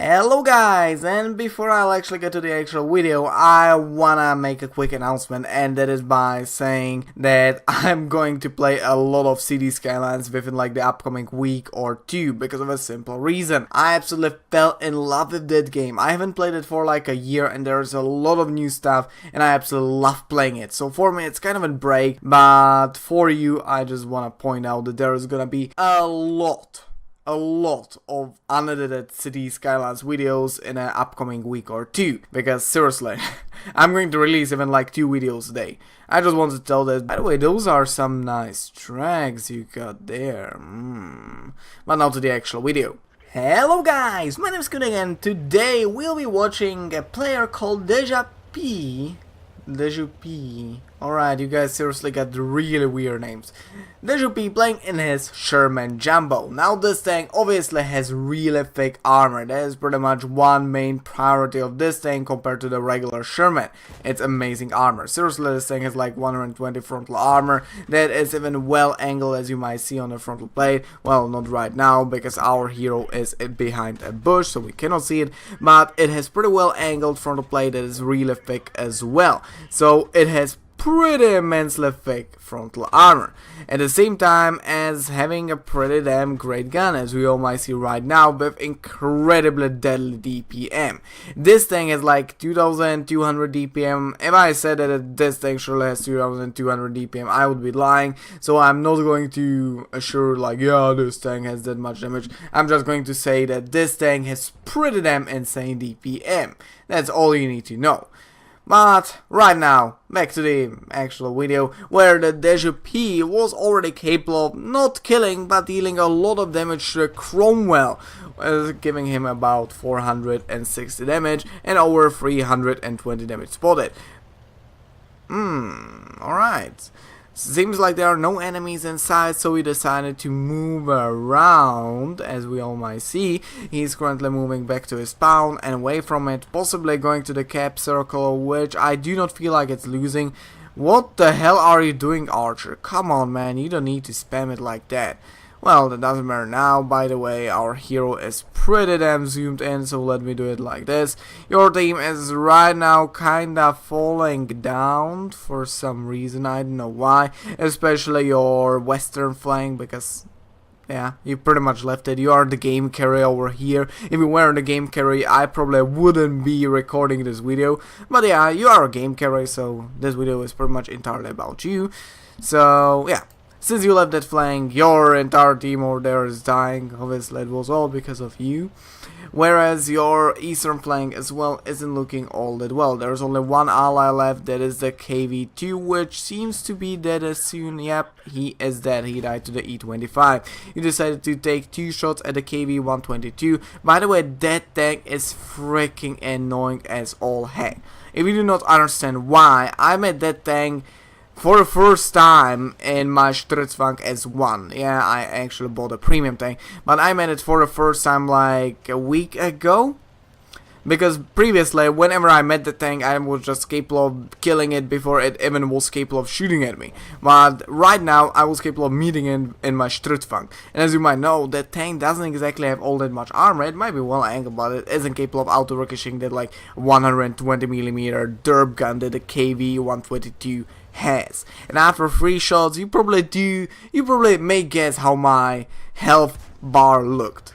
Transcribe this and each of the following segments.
Hello guys, and before I'll actually get to the actual video, I wanna make a quick announcement, and that is by saying that I'm going to play a lot of Cities Skylines within like the upcoming week or two, because of a simple reason. I absolutely fell in love with that game. I haven't played it for like a year, and there's a lot of new stuff, and I absolutely love playing it. So for me, it's kind of a break, but for you, I just wanna point out that there is gonna be a lot of unedited City Skylines videos in an upcoming week or two, because seriously, I'm going to release even like 2 videos a day. I just want to tell that, by the way, those are some nice tracks you got there. But now to the actual video. Hello guys, my name is Kun and today we'll be watching a player called DejuuP. Alright, you guys seriously got really weird names. DejuuP playing in his Sherman Jumbo. Now this tank obviously has really thick armor. That is pretty much one main priority of this tank compared to the regular Sherman. It's amazing armor. Seriously, this thing has like 120 frontal armor. That is even well angled, as you might see on the frontal plate. Well, not right now because our hero is behind a bush, so we cannot see it. But it has pretty well angled frontal plate that is really thick as well. So it has pretty immensely thick frontal armor, at the same time as having a pretty damn great gun, as we all might see right now, with incredibly deadly DPM. This thing has like 2200 DPM. If I said that this thing surely has 2200 DPM, I would be lying, so I'm not going to assure like, yeah, this tank has that much damage. I'm just going to say that this tank has pretty damn insane DPM. That's all you need to know. But right now, back to the actual video, where the DejuuP was already capable of not killing but dealing a lot of damage to Cromwell, giving him about 460 damage and over 320 damage spotted. Alright. Seems like there are no enemies inside, so he decided to move around, as we all might see. He's currently moving back to his spawn and away from it, possibly going to the cap circle, which I do not feel like it's losing. What the hell are you doing, Archer? Come on, man, you don't need to spam it like that. Well, that doesn't matter now. By the way, our hero is pretty damn zoomed in, so let me do it like this. Your team is right now kinda falling down for some reason, I don't know why. Especially your western flank, because yeah, you pretty much left it. You are the game carry over here. If you weren't the game carry, I probably wouldn't be recording this video. But yeah, you are a game carry, so this video is pretty much entirely about you. So yeah. Since you left that flank, your entire team over there is dying. Obviously, it was all because of you. Whereas your eastern flank as well isn't looking all that well. There's only one ally left, that is the KV2, which seems to be dead as soon. Yep, he is dead. He died to the E25. You decided to take 2 shots at the KV122. By the way, that tank is freaking annoying as all heck. If you do not understand why, I made that tank for the first time in my Stritzfunk S1. Yeah, I actually bought a premium tank, but I made it for the first time like a week ago. Because previously, whenever I met the tank, I was just capable of killing it before it even was capable of shooting at me. But right now, I was capable of meeting it in my Stritzfunk. And as you might know, that tank doesn't exactly have all that much armor. It might be well angled, but it isn't capable of auto-ricocheting that like 120mm derp gun that the KV122 has. And after 3 shots, you probably may guess how my health bar looked.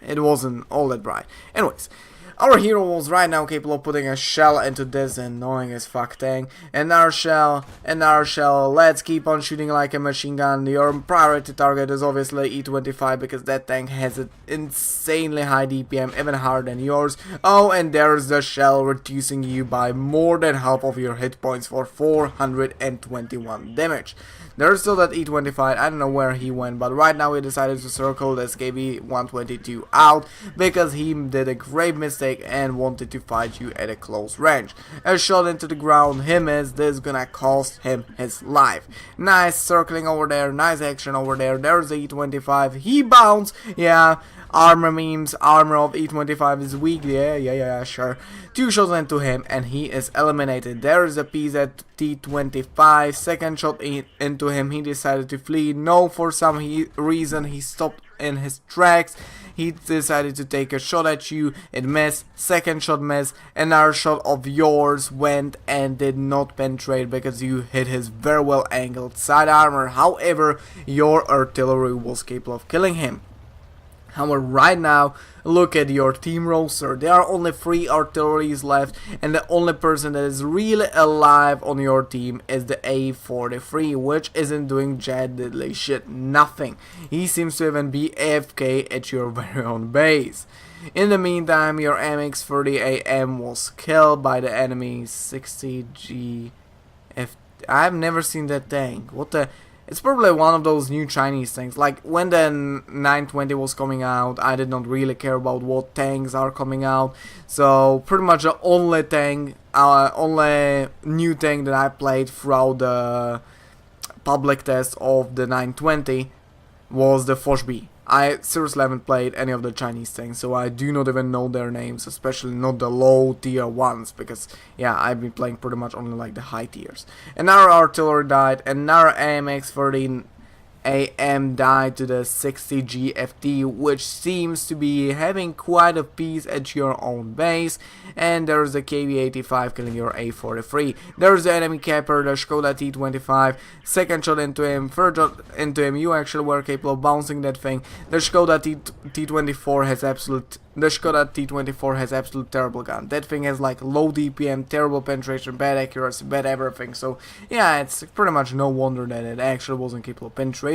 It wasn't all that bright. Anyways, our hero was right now capable of putting a shell into this annoying as fuck tank. Another shell, let's keep on shooting like a machine gun. Your priority target is obviously E25 because that tank has an insanely high DPM, even higher than yours. Oh, and there's the shell reducing you by more than half of your hit points for 421 damage. There's still that E25, I don't know where he went, but right now he decided to circle this KB122 out because he did a grave mistake and wanted to fight you at a close range. A shot into the ground, he missed. This is gonna cost him his life. Nice circling over there, nice action over there. There's the E25, he bounced, yeah. Armor memes, armor of E25 is weak, yeah, sure. 2 shots into him and he is eliminated. There is a piece at T25, second shot into him, he decided to flee. No, for some reason he stopped in his tracks. He decided to take a shot at you, it missed, second shot missed, another shot of yours went and did not penetrate because you hit his very well angled side armor. However, your artillery was capable of killing him. However, right now, look at your team roster. There are only 3 artilleries left, and the only person that is really alive on your team is the A43, which isn't doing jack diddly shit, nothing. He seems to even be AFK at your very own base. In the meantime, your MX-30AM was killed by the enemy 60GF. I've never seen that tank. What the... It's probably one of those new Chinese things. Like, when the 920 was coming out, I did not really care about what tanks are coming out. So, pretty much the only tank, only new tank that I played throughout the public test of the 920 was the Foch-B. I seriously haven't played any of the Chinese tanks, so I do not even know their names, especially not the low tier ones, because yeah, I've been playing pretty much only like the high tiers. Another artillery died, another AMX-13 AM died to the 60 GFT, which seems to be having quite a piece at your own base, and there's the KV-85 killing your A43. There's the enemy capper, the Skoda T25, second shot into him, third shot into him, you actually were capable of bouncing that thing. The Skoda T24 has absolute terrible gun. That thing has like low DPM, terrible penetration, bad accuracy, bad everything. So yeah, it's pretty much no wonder that it actually wasn't capable of penetrating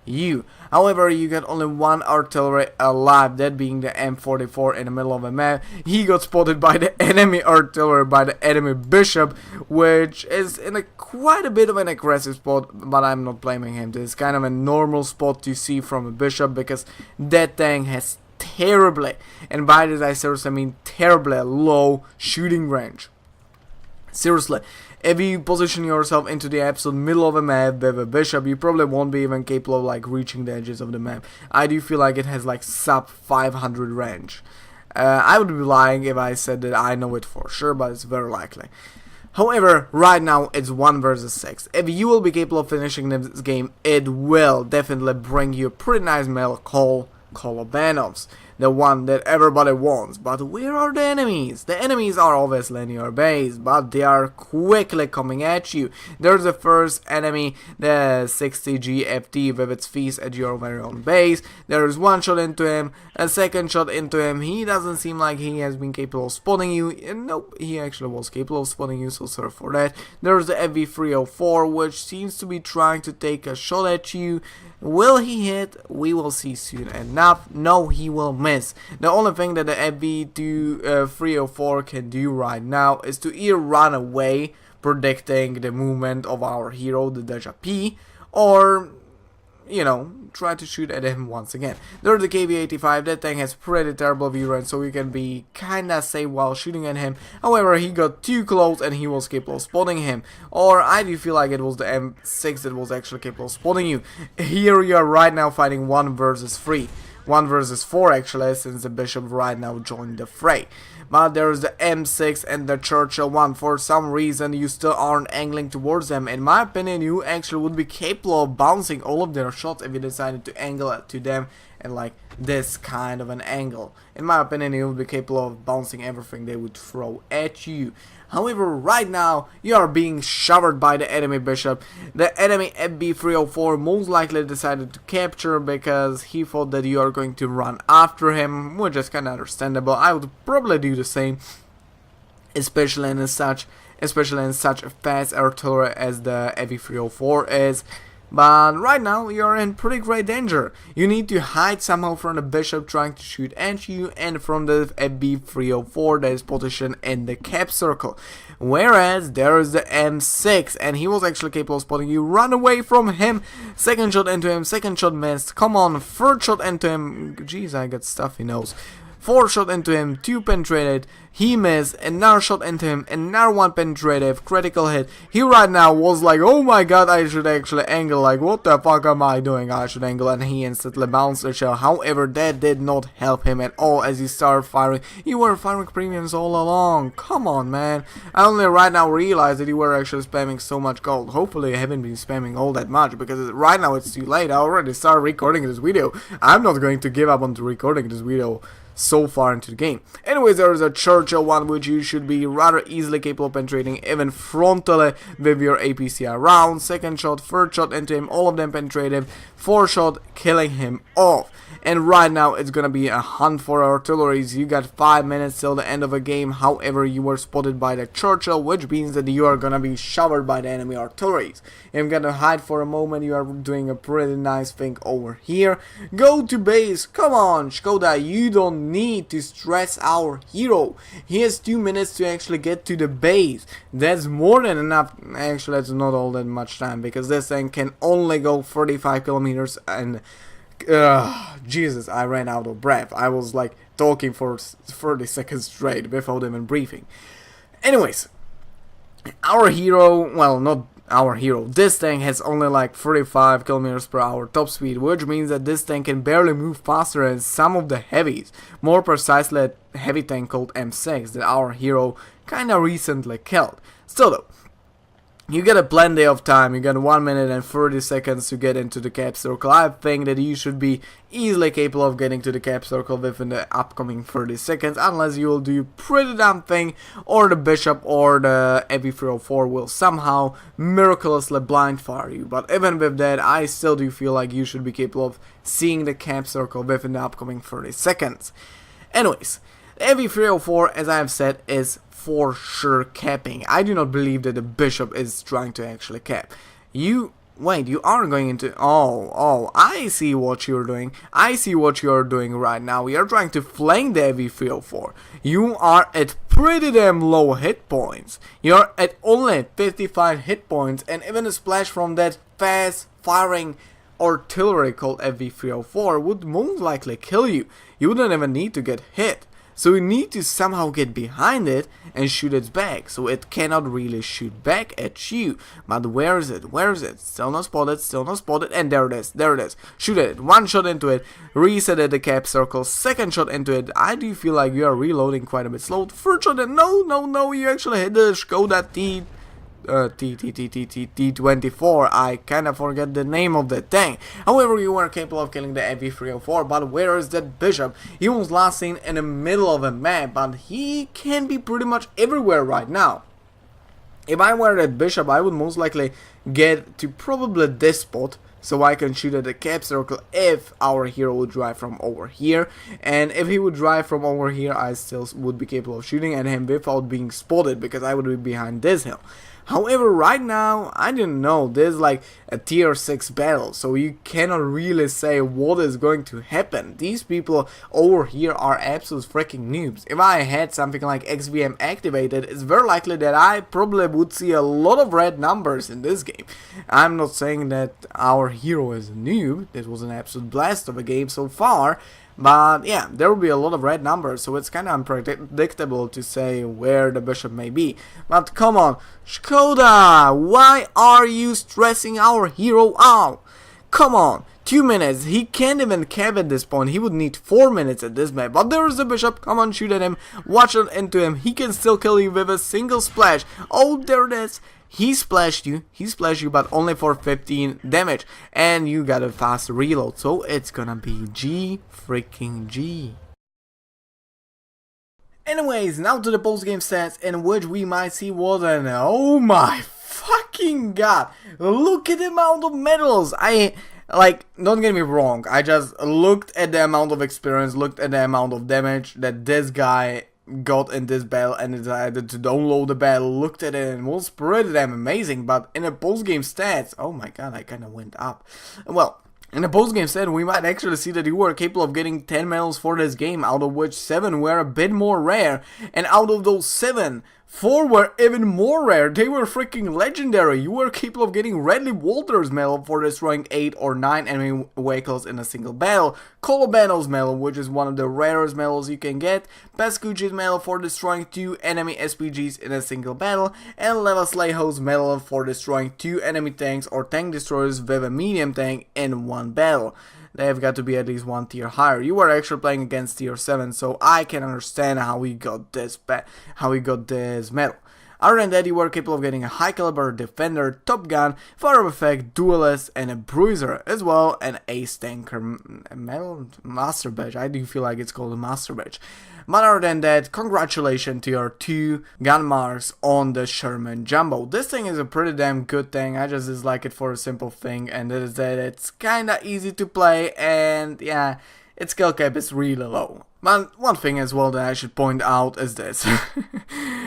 you. However, you got only 1 artillery alive, that being the M44 in the middle of a map. He got spotted by the enemy artillery, by the enemy bishop, which is in a quite a bit of an aggressive spot, but I'm not blaming him. This is kind of a normal spot to see from a bishop, because that tank has terribly, and by this I seriously mean terribly, low shooting range. Seriously, if you position yourself into the absolute middle of a map with a bishop, you probably won't be even capable of like reaching the edges of the map. I do feel like it has like sub 500 range. I would be lying if I said that I know it for sure, but it's very likely. However, right now it's 1 versus 6. If you will be capable of finishing this game, it will definitely bring you a pretty nice medal called Kolobanovs, the one that everybody wants. But where are the enemies? The enemies are obviously in your base, but they are quickly coming at you. There's the first enemy, the 60 GFT with its feast at your very own base. There's 1 shot into him, a second shot into him. He doesn't seem like he has been capable of spotting you. Nope, he actually was capable of spotting you, so sorry for that. There's the FV304, which seems to be trying to take a shot at you. Will he hit? We will see soon enough. No, he will miss. The only thing that the FV304 can do right now is to either run away, predicting the movement of our hero, the DejuuP, or, you know, try to shoot at him once again. There's the KV-85, that thing has pretty terrible view range, so you can be kinda safe while shooting at him. However, he got too close and he was capable of spotting him. Or I do feel like it was the M6 that was actually capable of spotting you. Here you are right now fighting 1 versus 3. 1 versus 4 actually, since the bishop right now joined the fray. But there's the M6 and the Churchill 1. For some reason you still aren't angling towards them. In my opinion, you actually would be capable of bouncing all of their shots if you decided to angle it to them and like this kind of an angle. In my opinion, you would be capable of bouncing everything they would throw at you. However, right now, you are being showered by the enemy bishop. The enemy FB304 most likely decided to capture because he thought that you are going to run after him, which is kind of understandable. I would probably do the same, especially in such a fast artillery as the FB304 is. But right now you're in pretty great danger. You need to hide somehow from the bishop trying to shoot at you and from the FB304 that is positioned in the cap circle. Whereas there is the M6 and he was actually capable of spotting you. Run away from him. Second shot into him, second shot missed. Come on, third shot into him. Jeez, I got stuffy nose. 4 shot into him, 2 penetrated, he missed, another shot into him, another 1 penetrative, critical hit. He right now was like, oh my god, I should actually angle, like what the fuck am I doing, I should angle, and he instantly bounced the shell. However, that did not help him at all as he started firing. You were firing premiums all along, come on man. I only right now realized that you were actually spamming so much gold. Hopefully you haven't been spamming all that much, because right now it's too late. I already started recording this video. I'm not going to give up on recording this video so far into the game. Anyways, there is a Churchill one which you should be rather easily capable of penetrating even frontally with your APCR round. Second shot, third shot into him, all of them penetrative, 4 shot killing him off. And right now it's gonna be a hunt for artilleries. You got 5 minutes till the end of a game. However, you were spotted by the Churchill, which means that you are gonna be showered by the enemy artilleries. I'm gonna hide for a moment. You are doing a pretty nice thing over here. Go to base, come on Skoda, you don't need to stress our hero. He has 2 minutes to actually get to the base. That's more than enough. Actually, that's not all that much time, because this thing can only go 35 kilometers and Jesus, I ran out of breath. I was like talking for 30 seconds straight without even breathing. Anyways, our hero, well, not our hero, this tank has only like 35 kilometers per hour top speed, which means that this tank can barely move faster than some of the heavies, more precisely a heavy tank called M6 that our hero kinda recently killed. Still though, you get a plenty of time. You got 1 minute and 30 seconds to get into the cap circle. I think that you should be easily capable of getting to the cap circle within the upcoming 30 seconds, unless you will do pretty damn thing, or the bishop or the AV304 will somehow miraculously blind fire you. But even with that, I still do feel like you should be capable of seeing the cap circle within the upcoming 30 seconds. Anyways, the AV304, as I have said, is for sure capping. I do not believe that the bishop is trying to actually cap. Wait, you are going into... Oh, I see what you're doing. I see what you're doing right now. You're trying to flank the AV304. You are at pretty damn low hit points. You're at only 55 hit points, and even a splash from that fast firing artillery called AV304 would most likely kill you. You wouldn't even need to get hit. So you need to somehow get behind it and shoot it back, so it cannot really shoot back at you. But where is it? Where is it? Still not spotted, and there it is. Shoot it. 1 shot into it, reset at the cap circle, 2nd shot into it. I do feel like you are reloading quite a bit slow. 3rd shot, and no, you actually hit the Skoda T24, I kinda forget the name of the tank. However, you were capable of killing the AV304, but where is that bishop? He was last seen in the middle of a map, but he can be pretty much everywhere right now. If I were that bishop, I would most likely get to probably this spot, so I can shoot at the cap circle if our hero would drive from over here. And if he would drive from over here, I still would be capable of shooting at him without being spotted, because I would be behind this hill. However, right now, I don't know, there's like a tier 6 battle, so you cannot really say what is going to happen. These people over here are absolute freaking noobs. If I had something like XVM activated, it's very likely that I probably would see a lot of red numbers in this game. I'm not saying that our hero is a noob, this was an absolute blast of a game so far. But yeah, there will be a lot of red numbers, so it's kind of unpredictable to say where the bishop may be. But come on, Skoda, why are you stressing our hero out? Come on, 2 minutes, he can't even cap at this point, he would need 4 minutes at this map. But there is the bishop, come on, shoot at him, watch it into him, he can still kill you with a single splash. Oh, there it is. He splashed you, but only for 15 damage, and you got a fast reload, so it's gonna be G. Anyways, now to the post-game stats, in which we might see what an... Oh my fucking god! Look at the amount of medals! Like, don't get me wrong, I just looked at the amount of experience, looked at the amount of damage that this guy got in this battle and decided to download the battle, looked at it and was pretty damn amazing. But in the post-game stats, oh my god, I kinda went up. Well, in the post-game stat, we might actually see that you were capable of getting 10 medals for this game, out of which 7 were a bit more rare, and out of those 7, 4 were even more rare. They were freaking legendary. You were capable of getting Redley Walter's medal for destroying 8 or 9 enemy vehicles in a single battle. Colobano's medal, which is one of the rarest medals you can get. Pascucci's medal for destroying 2 enemy SPGs in a single battle. And Levaslejo's medal for destroying 2 enemy tanks or tank destroyers with a medium tank in one battle. They have got to be at least 1 tier higher. You were actually playing against tier 7, so I can understand how he got this medal. Other than that, you were capable of getting a high caliber defender, top gun, fire effect, duelist, and a bruiser, as well an ace tanker medal, master badge. I do feel like it's called a master badge. But other than that, congratulations to your 2 gun marks on the Sherman Jumbo. This thing is a pretty damn good thing. I just dislike it for a simple thing, and that is that it's kinda easy to play, and yeah, its skill cap is really low. But one thing as well that I should point out is this.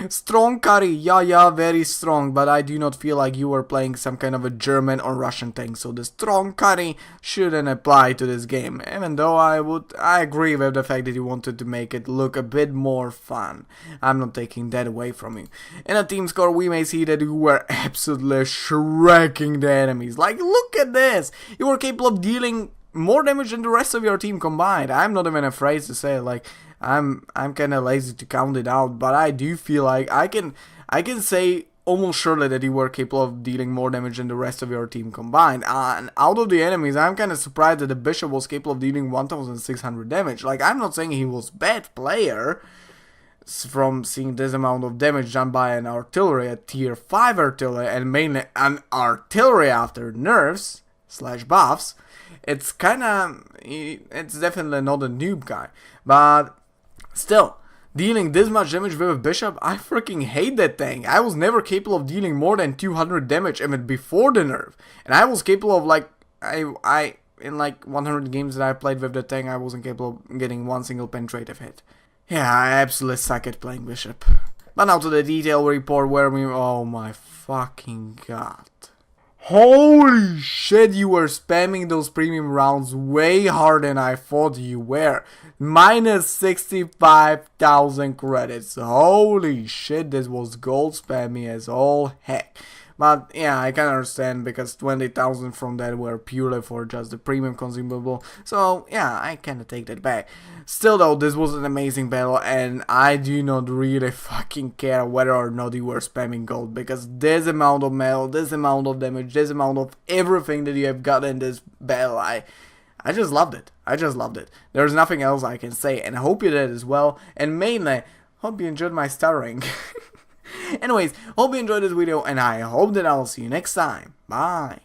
Strong carry, yeah, very strong, but I do not feel like you were playing some kind of a German or Russian tank, so the strong carry shouldn't apply to this game, even though I agree with the fact that you wanted to make it look a bit more fun. I'm not taking that away from you. In a team score, we may see that you were absolutely shrekking the enemies. Like, look at this! You were capable of dealing more damage than the rest of your team combined. I'm not even afraid to say it. Like, I'm kind of lazy to count it out, but I do feel like I can say almost surely that you were capable of dealing more damage than the rest of your team combined. And out of the enemies, I'm kind of surprised that the Bishop was capable of dealing 1,600 damage. Like, I'm not saying he was bad player from seeing this amount of damage done by an artillery, a tier 5 artillery, and mainly an artillery after nerfs / buffs. It's definitely not a noob guy, but still, dealing this much damage with a Bishop, I freaking hate that thing. I was never capable of dealing more than 200 damage even before the nerf, and I was capable of like, in like 100 games that I played with the tank, I wasn't capable of getting one single penetrative hit. Yeah, I absolutely suck at playing Bishop. But now to the detailed report where we, oh my fucking god. Holy shit, you were spamming those premium rounds way harder than I thought you were. Minus 65,000 credits. Holy shit, this was gold spammy as all heck. But yeah, I can understand because 20,000 from that were purely for just the premium consumable. So yeah, I kinda take that back. Still though, this was an amazing battle and I do not really fucking care whether or not you were spamming gold. Because this amount of metal, this amount of damage, this amount of everything that you have got in this battle, I just loved it. I just loved it. There's nothing else I can say, and I hope you did as well. And mainly, hope you enjoyed my stuttering. Anyways, hope you enjoyed this video, and I hope that I'll see you next time. Bye.